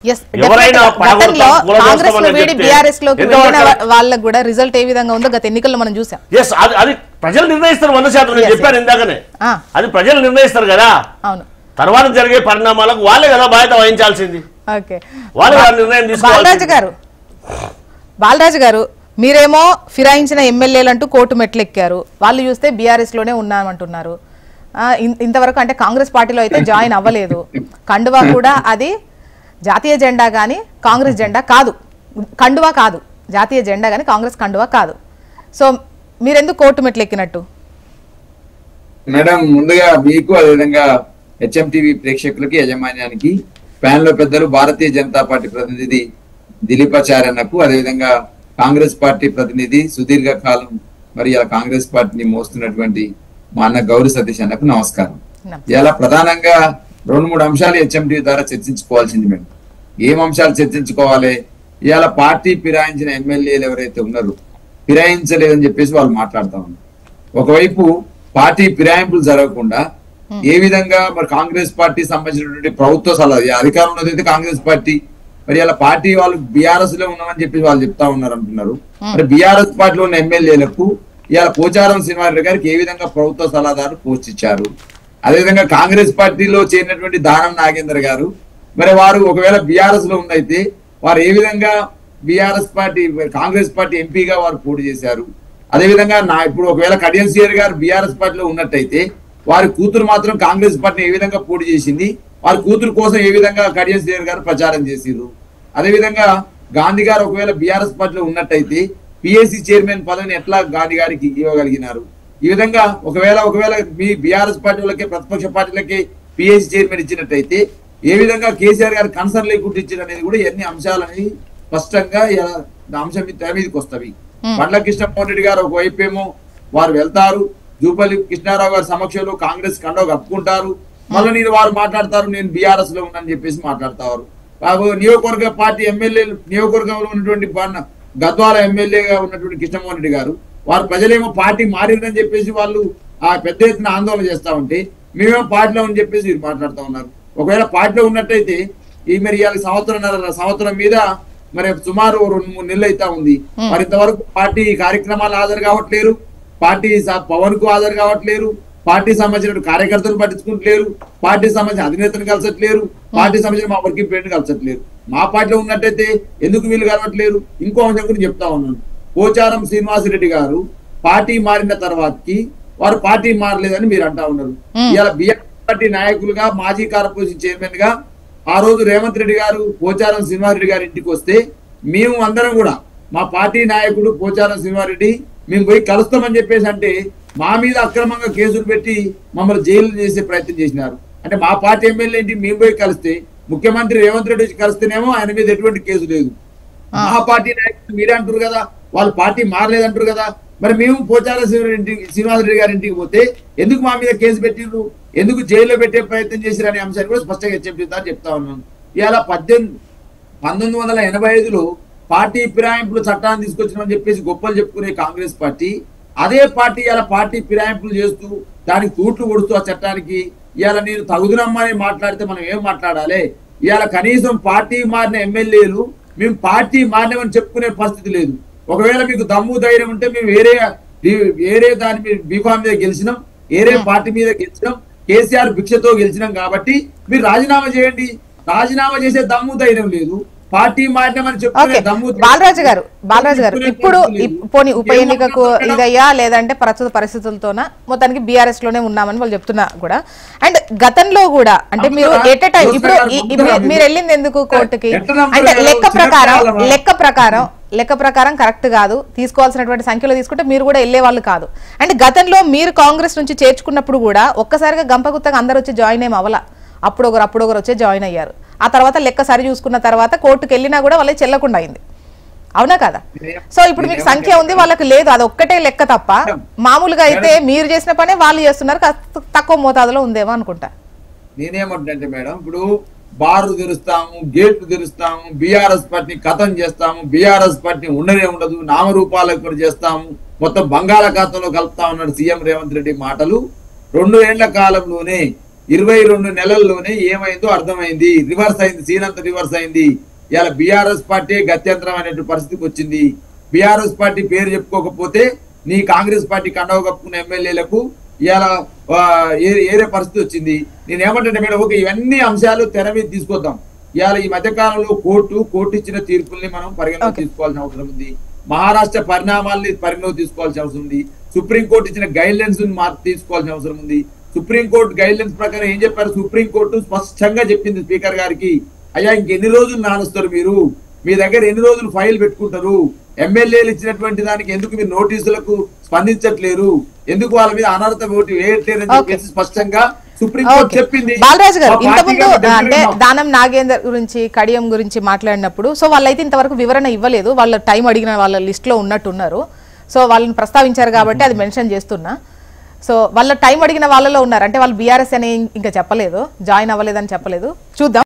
yes Congress లో వేడి BRS లోకి వెళ్ళిన వాళ్ళకి కూడా రిజల్ట్ ఏ విధంగా ఉందో గత ఎన్నికల్లో మనం చూసాం. yes అది ప్రజలు నిర్ణయిస్తారు 100% నేను చెప్పాను ఇందాకనే అది ప్రజలు నిర్ణయిస్తారు కదా. అవును తర్వాత జరిగే పరిణామాలకు వాళ్ళే కదా బాధ్యత వహించాల్సింది. ఓకే వాళ్ళే నిర్ణయం తీసుకోవాలి. బాలరాజు గారు మీరేమో ఫిరాయించిన ఎమ్మెల్యేలు అంటూ కోర్టు మెట్లెక్కారు, వాళ్ళు చూస్తే బీఆర్ఎస్ లోనే ఉన్నామంటున్నారు. ఇంతవరకు అంటే కాంగ్రెస్ పార్టీలో అయితే జాయిన్ అవ్వలేదు. కండువా కూడా అది జాతీయ జెండా కానీ కాంగ్రెస్ జెండా కాదు, కండువా కాదు, జాతీయ జెండా కానీ కాంగ్రెస్ కండువా కాదు. సో మీరెందుకు కోర్టు మెట్లు ఎక్కినట్టు? మేడం ముందుగా మీకు అదేవిధంగా హెచ్ఎంటీవీ ప్రేక్షకులకి యాజమాన్యానికి ప్యానెల్ పెద్దలు భారతీయ జనతా పార్టీ ప్రతినిధి దిలీపాచార్యన్నకు అదేవిధంగా కాంగ్రెస్ పార్టీ ప్రతినిధి సుదీర్ఘ కాలం మరి కాంగ్రెస్ పార్టీని మోస్తున్నటువంటి మా అన్న గౌరీ సతీష్ అన్నకు నమస్కారం. ఇలా ప్రధానంగా 2-3 అంశాలు హెచ్ఎంటీవీ ద్వారా చర్చించుకోవాల్సింది. మేము ఏం అంశాలు చర్చించుకోవాలి? ఇవాళ పార్టీ ఫిరాయించిన ఎమ్మెల్యేలు ఎవరైతే ఉన్నారో ఫిరాయించలేదని చెప్పేసి వాళ్ళు మాట్లాడుతా ఉన్నారు. ఒకవైపు పార్టీ ఫిరాయింపులు జరగకుండా ఏ విధంగా మరి కాంగ్రెస్ పార్టీ సంబంధించినటువంటి ప్రభుత్వ సలహా అధికారంలో అయితే కాంగ్రెస్ పార్టీ మరి ఇలా పార్టీ వాళ్ళు బీఆర్ఎస్ లో ఉన్నామని చెప్పి వాళ్ళు చెప్తా ఉన్నారు అంటున్నారు. మరి బీఆర్ఎస్ పార్టీలో ఉన్న ఎమ్మెల్యేలకు ఇవాళ పోచారం శ్రీనివాసరెడ్డి గారికి ఏ విధంగా ప్రభుత్వ సలహాదారు పోస్ట్ ఇచ్చారు? అదేవిధంగా కాంగ్రెస్ పార్టీలో చేరినటువంటి దానం నాగేందర్ గారు మరి వారు ఒకవేళ బీఆర్ఎస్ లో ఉన్నైతే వారు ఏ విధంగా బీఆర్ఎస్ పార్టీ కాంగ్రెస్ పార్టీ ఎంపీగా వారు పోటీ చేశారు? అదేవిధంగా ఇప్పుడు ఒకవేళ కడియం సీఆర్ గారు బీఆర్ఎస్ పార్టీలో ఉన్నట్టయితే వారి కూతురు మాత్రం కాంగ్రెస్ పార్టీని ఏ విధంగా పోటీ చేసింది? వారి కూతురు కోసం ఏ విధంగా కడియం సీఆర్ గారు ప్రచారం చేసిర్రు? అదేవిధంగా గాంధీ గారు ఒకవేళ బీఆర్ఎస్ పార్టీలో ఉన్నట్టయితే పిఎస్సి చైర్మన్ పదవిని ఎట్లా గాంధీ గారికి ఇవ్వగలిగినారు? ఈ విధంగా ఒకవేళ మీ బీఆర్ఎస్ పార్టీ వాళ్ళకి ప్రతిపక్ష పార్టీలకి పిఎస్సి చైర్మన్ ఇచ్చినట్టయితే ఏ విధంగా కేసీఆర్ గారు కన్సర్న్ లేకుండా ఇచ్చారు అనేది కూడా ఎన్ని అంశాలని స్పష్టంగా అంశం మీదకి వస్తాయి. బండ్ల కృష్ణమోహన్ రెడ్డి గారు ఒకవైపు ఏమో వారు వెళ్తారు, జూపల్లి కృష్ణారావు గారి సమక్షంలో కాంగ్రెస్ కండవ కప్పుకుంటారు, మళ్ళీ నేను వారు మాట్లాడతారు నేను బీఆర్ఎస్ లో ఉన్నానని చెప్పేసి మాట్లాడతారు. నియోజకవర్గ పార్టీ ఎమ్మెల్యేలు నియోజకవర్గంలో ఉన్నటువంటి గద్వాల ఎమ్మెల్యేగా ఉన్నటువంటి కృష్ణమోహన్ రెడ్డి గారు వారు ప్రజలేమో పార్టీ మారిందని చెప్పేసి వాళ్ళు ఆ పెద్ద ఎత్తున ఆందోళన చేస్తా ఉంటే మేమేమో పార్టీలో అని చెప్పేసి వీరు మాట్లాడుతూ ఉన్నారు. ఒకవేళ పార్టీలో ఉన్నట్టయితే ఈ మరి ఇవాళ సంవత్సరం మీద మరి సుమారు 2-3 నెలలు అయితా ఉంది. మరి ఇంతవరకు పార్టీ కార్యక్రమాలు హాజరు కావట్లేరు, పార్టీ పవన్ కు హాజరు కావట్లేరు, పార్టీ సంబంధించిన కార్యకర్తలు పట్టించుకుంటలేరు, పార్టీ సంబంధించిన అధినేతను కలిసట్లేరు, పార్టీ సంబంధించిన మా వర్కింగ్ ప్రెసిడెంట్ కలిసట్లేరు. మా పార్టీలో ఉన్నట్టయితే ఎందుకు వీళ్ళు కలవట్లేరు? ఇంకో అంశం గురించి చెప్తా ఉన్నాను. పోచారం శ్రీనివాసరెడ్డి గారు పార్టీ మారిన తర్వాతకి వారు పార్టీ మారలేదని మీరు అంటా ఉన్నారు. ఇవాళ బీఆర్ఎస్ పార్టీ నాయకులుగా మాజీ కార్పొరేషన్ చైర్మన్ గా ఆ రోజు రేవంత్ రెడ్డి గారు పోచారం శ్రీనివాసరెడ్డి గారి ఇంటికి వస్తే మేము అందరం కూడా మా పార్టీ నాయకుడు పోచారం శ్రీనివాసరెడ్డి మేము పోయి కలుస్తామని చెప్పేసి అంటే మా మీద అక్రమంగా కేసులు పెట్టి మమ్మల్ని జైలు చేసే ప్రయత్నం చేసినారు. అంటే మా పార్టీ ఎమ్మెల్యే ఏంటి మేము పోయి కలిస్తే ముఖ్యమంత్రి రేవంత్ రెడ్డి కలిస్తేనేమో ఆయన మీద ఎటువంటి కేసు లేదు. మా పార్టీ నాయకులు మీరే అంటారు కదా వాళ్ళు పార్టీ మారలేదంటారు కదా, మరి మేము పోచారం శ్రీనివాసరెడ్డి గారి ఇంటికి పోతే ఎందుకు మా మీద కేసు పెట్టిర్రు, ఎందుకు జైల్లో పెట్టే ప్రయత్నం చేశారు అనే అంశాన్ని కూడా స్పష్టంగా చెప్తా ఉన్నాను. ఇవాళ 1985లో పార్టీ ఫిరాయింపులు చట్టాన్ని తీసుకొచ్చినామని చెప్పేసి గొప్పలు చెప్పుకునే కాంగ్రెస్ పార్టీ అదే పార్టీ ఇవాళ పార్టీ ఫిరాయింపులు చేస్తూ దానికి తూట్లు కొడుతూ ఆ చట్టానికి ఇవాళ నేను తగుదునమ్మని మాట్లాడితే మనం ఏం మాట్లాడాలి? ఇవాళ కనీసం పార్టీ మారిన ఎమ్మెల్యేలు మేము పార్టీ మారినామని చెప్పుకునే పరిస్థితి లేదు. ఒకవేళ మీకు దమ్ము ధైర్యం ఉంటే మేము వేరే దాని మీద బీఫామ్ మీద గెలిచినాం, వేరే పార్టీ మీద గెలిచినాం, కేసీఆర్ భిక్షతో గెలిచినాం కాబట్టి మీరు రాజీనామా చేయండి. రాజీనామా చేసే దమ్ము ధైర్యం లేదు, పార్టీ మారినామని చెప్పుకునే దమ్ము. బాలరాజు గారు ఇప్పుడు పోనీ ఉప ఎన్నికకు ఇదయ్యా లేదంటే ప్రస్తుత పరిస్థితులతోన మొత్తానికి బీఆర్ఎస్ లోనే ఉన్నామని వాళ్ళు చెప్తున్నా కూడా. అండ్ గతంలో కూడా అంటే మీరు ఎట్ ఎ టైం ఇప్పుడు మీరు వెళ్ళింది ఎందుకు కోర్టుకి అంటే లెక్క ప్రకారం కరెక్ట్ కాదు, తీసుకోవాల్సినటువంటి సంఖ్యలో తీసుకుంటే మీరు కూడా వెళ్లే వాళ్ళు కాదు. అండ్ గతంలో మీరు కాంగ్రెస్ నుంచి చేర్చుకున్నప్పుడు కూడా ఒక్కసారిగా గంపగుత్తగా అందరు వచ్చి జాయిన్ ఏం అవ్వాల, అప్పుడొకరు వచ్చి జాయిన్ అయ్యారు. ఆ తర్వాత లెక్క సరి చూసుకున్న తర్వాత కోర్టుకు వెళ్ళినా కూడా వాళ్ళకి చెల్లకుండా అయింది, అవునా కదా? సో ఇప్పుడు మీకు సంఖ్య ఉంది వాళ్ళకి లేదు, అది ఒక్కటే లెక్క తప్ప మామూలుగా అయితే మీరు చేసిన పనే వాళ్ళు చేస్తున్నారు, తక్కువ మోతాదులో ఉందేమో అనుకుంటా. నేనేమంటే మేడం ఇప్పుడు బార్లు తెరుస్తాము, గేట్లు తెరుస్తాము, బీఆర్ఎస్ పార్టీని కథం చేస్తాము, బీఆర్ఎస్ పార్టీని ఉండనే ఉండదు, నామరూపాలు చేస్తాము, మొత్తం బంగాళాఖాతంలో కలుపుతా ఉన్నాడు సీఎం రేవంత్ రెడ్డి మాటలు 2 ఏళ్ల కాలంలోనే 22 నెలల్లోనే ఏమైందో అర్థమైంది. రివర్స్ అయింది, సీన్ అంతా రివర్స్ అయింది. ఇవాళ బీఆర్ఎస్ పార్టీ గత్యంతరం అనేటువంటి పరిస్థితికి వచ్చింది. బీఆర్ఎస్ పార్టీ పేరు చెప్పుకోకపోతే నీ కాంగ్రెస్ పార్టీ కండవ కప్పుకున్న ఎమ్మెల్యేలకు ఇవాళ ఏరే పరిస్థితి వచ్చింది. నేను ఏమంటే మేడం, ఒక ఇవన్నీ అంశాలు తెర మీద తీసుకొద్దాం. ఇవాళ ఈ మధ్య కాలంలో కోర్టు ఇచ్చిన తీర్పుల్ని మనం పరిగణలోకి తీసుకోవాల్సిన అవసరం ఉంది. మహారాష్ట్ర పరిణామాలని పరిగణలోకి తీసుకోవాల్సిన అవసరం ఉంది. సుప్రీంకోర్టు ఇచ్చిన గైడ్ లైన్స్ తీసుకోవాల్సిన అవసరం ఉంది. సుప్రీంకోర్టు గైడ్ లైన్స్ ప్రకారం ఏం చెప్పారు? సుప్రీంకోర్టు స్పష్టంగా చెప్పింది స్పీకర్ గారికి, అయ్యా ఇంకెన్ని రోజులు నానుస్తారు మీరు, మీ దగ్గర ఎన్ని రోజులు ఫైల్ పెట్టుకుంటారు, ఎమ్మెల్యేలు ఇచ్చినటువంటి దానికి ఎందుకు మీరు నోటీసులకు స్పందించట్లేరు, ఎందుకు వాళ్ళ మీద అనర్హత ఓటు వేయట్లేరు అని చెప్పేసి స్పష్టంగా సుప్రీంకోర్టు చెప్పింది. బాలరాజు గారు ఇంతకుముందు అంటే దానం నాగేందర్ గురించి కడియం గురించి మాట్లాడినప్పుడు సో వాళ్ళైతే ఇంతవరకు వివరణ ఇవ్వలేదు. వాళ్ళ టైం అడిగిన వాళ్ళ లిస్ట్ లో ఉన్నట్టున్నారు. సో వాళ్ళని ప్రస్తావించారు కాబట్టి అది మెన్షన్ చేస్తున్నా. సో వాళ్ళ టైం అడిగిన వాళ్ళలో ఉన్నారు అంటే వాళ్ళు బీఆర్ఎస్ అని ఇంకా చెప్పలేదు, జాయిన్ అవ్వలేదని చెప్పలేదు. చూద్దాం.